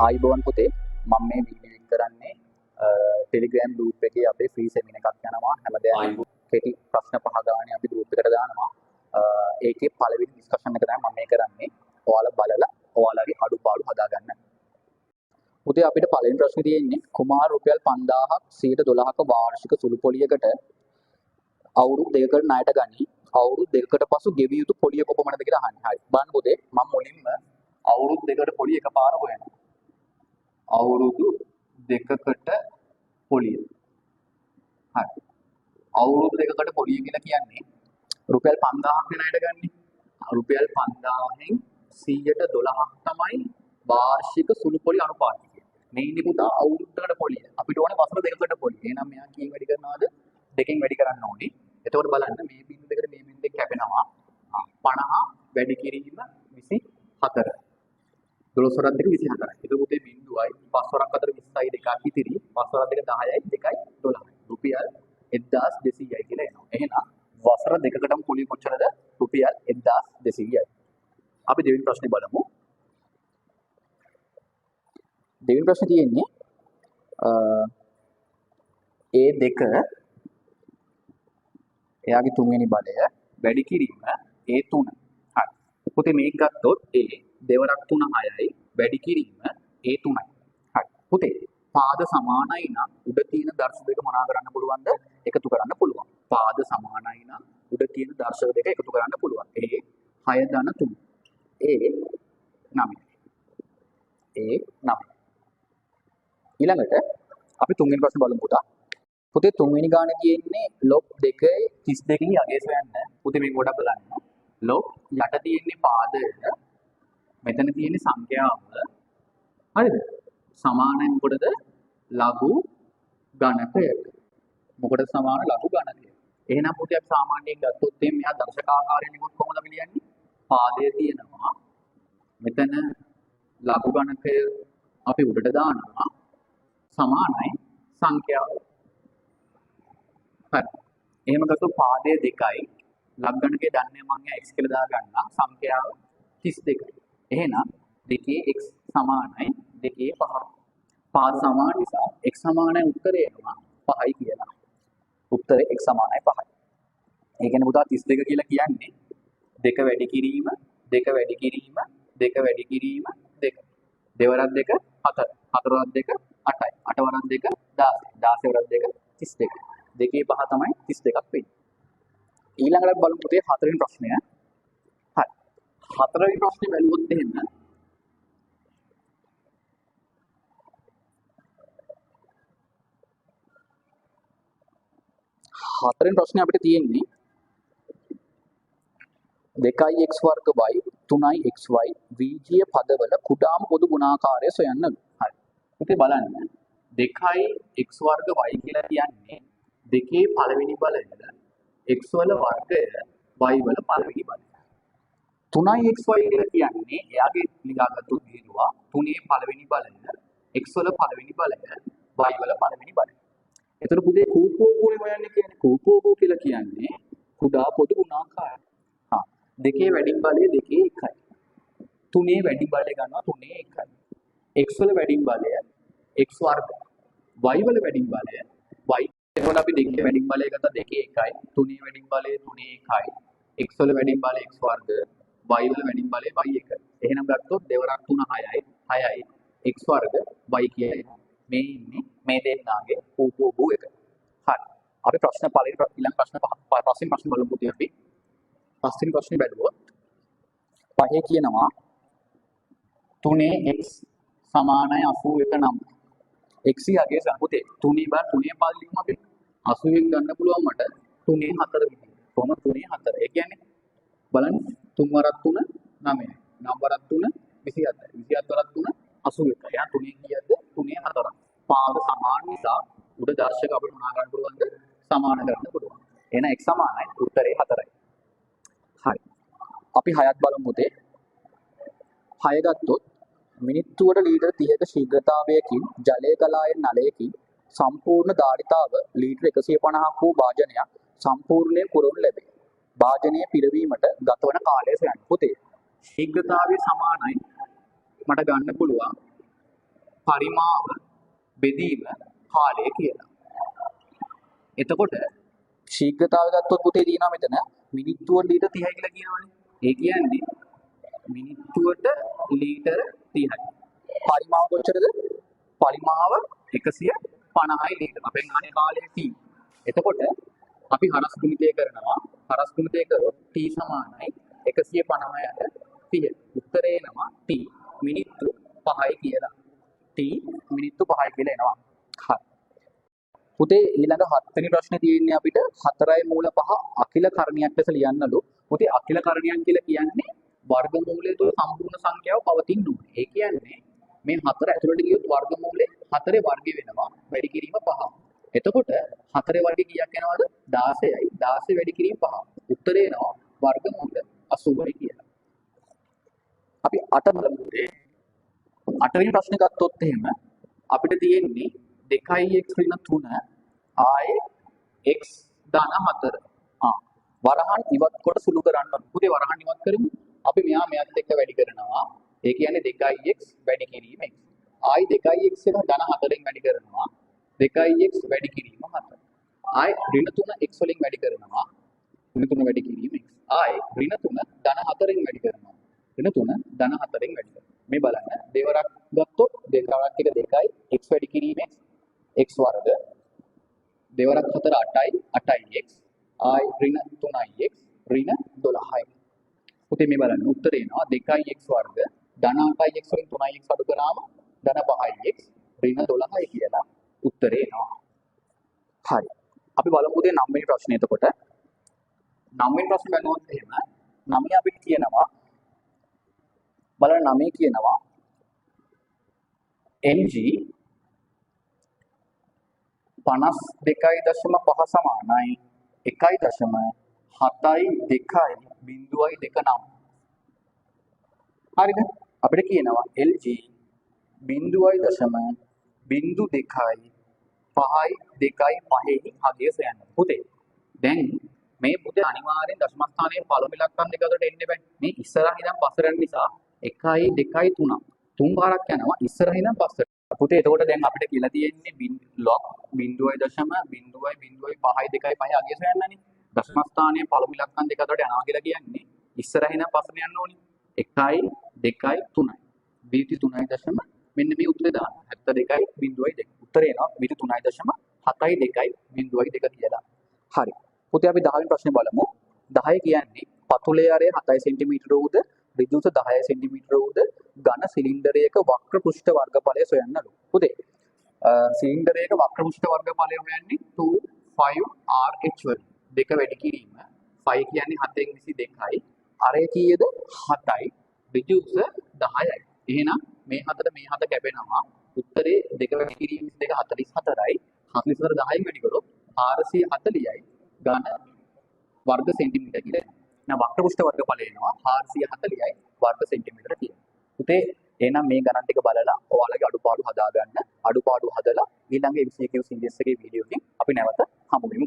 ආයිබෝන් පුතේ මම මේ වීඩියෝ එක කරන්නේ ටෙලිග්‍රෑම් ගෲප් එකේ අපේ ෆ්‍රී සෙමිනාර් එකක් යනවා හැමදාම කෙටි ප්‍රශ්න පහ ගානේ අපි ගෲප් එකට දානවා ඒකේ පළවෙනි ඩිස්කෂන් එක තමයි මම මේ කරන්නේ ඔයාලා බලලා ඔයාලගේ අඩුපාඩු හදාගන්න පුතේ අපිට පළවෙනි ප්‍රශ්නේ තියෙන්නේ කුමාර රුපියල් 5000ක් 112ක වාර්ෂික සුළු පොලියකට අවුරුදු දෙකකට ණයට ගනි අවුරුදු දෙකකට පසු ගෙවිය යුතු පොලිය කොපමණද කියලා අහන්නේ හරි බලන්න පුතේ මම මුලින්ම අවුරුදු දෙකකට පොලිය එකපාර හොයනවා අවුරුදු දෙකකට පොලිය හරි අවුරුදු දෙකකට පොලිය කියලා කියන්නේ රුපියල් 5000ක් ණයට ගන්නේ රුපියල් 5000න් 112ක් තමයි වාර්ෂික සුළු පොලි අනුපාතය මේ ඉන්නේ පුතා අවුරුද්දකට පොලිය අපිට ඕනේ වසර දෙකකට පොලිය එහෙනම් මෙයා කීයෙන් වැඩි කරනවද දෙකෙන් වැඩි කරන්න ඕනේ එතකොට බලන්න මේ බිඳු දෙකට මේ බිඳු දෙක කැපෙනවා 50 වැඩි කිරීම 24 12 වරක් දෙක 24යි. ඒක පුතේ බිඳුවයි 5 වරක් අතර 20යි දෙකක් ඉතිරි 5 වරක් දෙක 10යි 2යි 12යි. රුපියල් 1200යි කියලා එනවා. එහෙනම් වසර දෙකකටම පොලිය කොච්චරද? රුපියල් 1200යි. අපි දෙවෙනි ප්‍රශ්නේ බලමු. දෙවෙනි ප්‍රශ්නේ තියෙන්නේ A2 එයාගේ තුන්වෙනි බලය වැඩි කිරීම A3. හරි. පුතේ මේක ගත්තොත් A දෙවරක් 3 6යි වැඩි කිරීම A3යි. හරි. පුතේ පාද සමානයි නම් උඩ තියෙන දර්ශක දෙක මොනා කරන්න පුළුවන්ද? එකතු කරන්න පුළුවන්. පාද සමානයි නම් උඩ තියෙන දර්ශක දෙක එකතු කරන්න පුළුවන්. A 6 ධන 3. A 9. A 9. ඊළඟට අපි තුන්වෙනි ප්‍රශ්න බලමු පුතා. පුතේ තුන්වෙනි ගානේ තියෙන්නේ log 2 32 යගේ සොයන්න. පුතේ මේක ගොඩක් බලන්න. log යට තියෙන්නේ පාදය මෙතන තියෙන සංඛ්‍යාව හරිද සමානයි මොකටද ලඝු ගණකයට මොකටද සමාන ලඝු ගණකය එහෙනම් පුතේ අපි සාමාන්‍යයෙන් ගත්තොත් මෙයා දර්ශකාකාරයෙන් නිකුත් කොහොමද අපි ලියන්නේ පාදයේ තියෙනවා මෙතන ලඝු ගණකය අපි උඩට දානවා සමානයි සංඛ්‍යාව හරි එහෙම ගත්තොත් පාදයේ 2යි ලඝු ගණකය දන්නේ මම x කියලා දා ගන්නවා සංඛ්‍යාව 32යි එහෙනම් දෙකේ x සමානයි දෙකේ 5. පාද සමාන නිසා x සමානයි උත්තරේ එනවා 5යි කියලා. උත්තරේ x සමානයි 5යි. ඒ කියන්නේ පුතා 32 කියලා කියන්නේ දෙක වැඩි කිරීම දෙක වැඩි කිරීම දෙක වැඩි කිරීම දෙක. දෙවරක් දෙක 4. හතරවරක් දෙක 8යි. 8 වරක් දෙක 16. 16 වරක් දෙක 32. දෙකේ 5 තමයි 32ක් වෙන්නේ. ඊළඟට බලමු පුතේ හතරවෙනි ප්‍රශ්නය. හතරවෙනි ප්‍රශ්නේ බැලුවොත් එහෙම හතරවෙනි ප්‍රශ්නේ අපිට තියෙන්නේ 2x වර්ග y 3xy වීජීය පදවල කුඩාම පොදු ගුණාකාරය සොයන්නලු. හරි. ඉතින් බලන්න 2x වර්ග y කියලා කියන්නේ දෙකේ පළවෙනි බලය x වල වර්ගය y වල පළවෙනි බලය. 3xy කියලා කියන්නේ එයාගේ නිදාගත්තු දීරුවා 3 පළවෙනි බලය x වල පළවෙනි බලය y වල පළවෙනි බලය. එතකොට පුතේ කූපෝගුණ හොයන්නේ කියන්නේ කූපෝගුණ කියලා කියන්නේ කුඩා පොදු ගුණාකාරය. දෙකේ වැඩි බලය දෙකේ 1යි. 3 වැඩි බලය ගන්නවා 3 1යි. x වල වැඩි බලය x වර්ග. y වල වැඩි බලය y වල අපි දෙකේ වැඩි බලය ගත්තා දෙකේ 1යි. 3 වැඩි බලය 3 1යි. x වල වැඩි බලය x වර්ග. y වල වැඩි බලය y 1. එහෙනම් ගත්තොත් දෙවරක් 3 6යි 6යි x වර්ග y කියයි. මේ ඉන්නේ මේ දෙන්නාගේ කූපෝගු එක. හරි. අපි ප්‍රශ්න පළවෙනි ඊළඟ ප්‍රශ්න පස්වෙනි ප්‍රශ්න බලමු පුතේ අපි. පස්වෙනි ප්‍රශ්නේ බැලුවොත් පහේ කියනවා 3x සමානයි 81 නම් x යගේ සම්පූතේ 3 බාර 3 පාලියුම අපි 80න් ගන්න පුළුවන් මට 3 4 විදිහට. කොහොම 3 4. ඒ කියන්නේ බලන්න 3 වරක් 3 9යි. 9 වරක් 3 27යි. 27 වරක් 3 81. එයා 3 කීයද? 3 4ක්. පාද සමාන නිසා උඩ දර්ශක අපිට මොනවා ගන්න පුළුවන්ද? සමාන කරන්න පුළුවන්. එහෙනම් x සමානයි උත්තරේ 4යි. හරි. අපි 6ක් බලමු පුතේ. 6 ගත්තොත් මිනිත්තුවට ලීටර් 30ක ශීඝ්‍රතාවයකින් ජලය ගලා එන නලයකින් සම්පූර්ණ ධාරිතාව ලීටර් 150ක් වූ භාජනයක් සම්පූර්ණයෙන් පුරවනු ලැබේ. භාජනය පිරවීමට ගතවන කාලය සොයන්න පුතේ. ශීඝ්‍රතාවය සමානයි මට ගන්න පුළුවන් පරිමාව බෙදීම කාලය කියලා. එතකොට ශීඝ්‍රතාවය ගත්තොත් පුතේ තියෙනවා මෙතන මිනිත්තුවට ලීටර් 30යි කියලා කියනවනේ. ඒ කියන්නේ මිනිත්තුවට ලීටර් 30යි. පරිමාව කොච්චරද? පරිමාව 150යි ලීටර්. අපෙන් අහන්නේ කාලය t. එතකොට අපි හරස් ගුණිතය කරනවා. හරස් ගුණිතය කරොත් t සමානයි 150ට 30. උත්තරේ එනවා t මිනිත්තු 5යි කියලා. t මිනිත්තු 5යි කියලා එනවා. හරි. පුතේ ඊළඟ 7 වෙනි ප්‍රශ්නේ තියෙන්නේ අපිට 4යි මූල 5 අකිල කරණයක් ලෙස ලියන්නලු. පුතේ අකිල කරණයක් කියලා කියන්නේ වර්ගමූලය තුල සම්පූර්ණ සංඛ්‍යාව පවතින්න ඕනේ. ඒ කියන්නේ මේ 4 ඇතුළට ගියොත් වර්ගමූලේ 4 වර්ගය වෙනවා. වැඩි කිරීම 5. එතකොට 4 වර්ගය කීයක් එනවද? 16යි. 16 වැඩි කිරීම 5. උත්තරේ එනවා වර්ගමූල 80යි කියලා. අපි 8 බලමු පුතේ. 8 වෙනි ප්‍රශ්නේ ගත්තොත් එහෙම අපිට තියෙන්නේ 2x ඍණ 3 ආයේ x ධන 4. වරහන් ඉවත් කොට සුළු කරන්න ඕනේ. පුතේ වරහන් ඉවත් කරමු. අපි මෙයත් එක්ක වැඩි කරනවා. ඒ කියන්නේ 2x වැඩි කිරීම x. ආයි 2x එක ධන 4ෙන් වැඩි කරනවා. 2x වැඩි කිරීම 4. ආයි ඍණ 3 x වලින් වැඩි කරනවා. ඍණ 3 වැඩි කිරීම x. ආයි ඍණ 3 ධන 4ෙන් වැඩි කරනවා. ඍණ 3 ධන 4ෙන් වැඩි කරනවා. මේ බලන්න දෙවරක් ගත්තොත් දෙවරක් එක 2යි x වැඩි කිරීම x වර්ග දෙවරක් 4 8යි 8යි x ආයි ඍණ 3යි x ඍණ 12යි. පුතේ මේ බලන්න උත්තරේ එනවා 2යි x වර්ග ධන 8යි x වලින් 3යි x අඩු කරාම ධන 5යි x ඍණ 12යි කියලා උත්තරේ එනවා. හරි. අපි බලමු පුතේ 9 වෙනි ප්‍රශ්නේ. එතකොට 9 වෙනි ප්‍රශ්නේ බලනොත් එහෙම 9 අපිට කියනවා බලන්න 9 කියනවා Ng 52.5 සමානයි 1.72.29. හරිද? අපිට කියනවා Lg 0.02.5 හදිය සොයන්න. පුතේ දැන් මේ පුතේ අනිවාර්යෙන් දශම ස්ථානයේ පළවෙනි ලක්ෂණ දෙක අතරට එන්න බෑ. මේ ඉස්සරහින් ඉඳන් පස්සට යන නිසා 1 2 3 තුන් පාරක් යනවා ඉස්සරහින් ඉඳන් පස්සට. පුතේ එතකොට දැන් අපිට කියලා තියෙන්නේ log 0.0.5 අගය සොයන්නනේ. දශම ස්ථානයේ පළවෙනි ලක්ෂණ දෙක අතරට යනවා කියලා කියන්නේ ඉස්සරහින් ඉඳන් පස්සට යන්න ඕනේ. 1 2 3යි. බීටි 3යි දශම මෙන්න මේ උත්තරේ දාන්න. 72.02. උත්තරේ එනවා බීටි 3.72.02 කියලා. හරි. පුතේ අපි 10 වෙනි ප්‍රශ්නේ බලමු. 10 කියන්නේ පතුලේ ආරය 7 සෙන්ටිමීටර උද ඍජුස 10 සෙන්ටිමීටර උද ඝන සිලින්ඩරයක වක්‍ර පෘෂ්ඨ වර්ගඵලය සොයන්නලු. පුතේ සිලින්ඩරයක වක්‍ර පෘෂ්ඨ වර්ගඵලය හොයන්නේ 2 5 RH වලින් දෙක වැඩි කිරීම 5 කියන්නේ 7න් 22යි අරය කීයද 7යි ඍජුස 10යි. එහෙනම් මේ 7 කැපෙනවා. උත්තරේ දෙක වැඩි කිරීම 2 44යි 44 10න් වැඩි කරොත් 440යි ඝන වර්ග සෙන්ටිමීටර කියලා. එහෙනම් වක්‍ර පෘෂ්ඨ වර්ගඵලය එනවා 440යි වර්ග සෙන්ටිමීටර කියලා. පුතේ එහෙනම් මේ ගණන් ටික බලලා ඔයාලගේ අඩුපාඩු හදාගන්න. අඩුපාඩු හදලා ඊළඟ MCQ series එකේ වීඩියෝ එකෙන් අපි නැවත හමු වෙමු.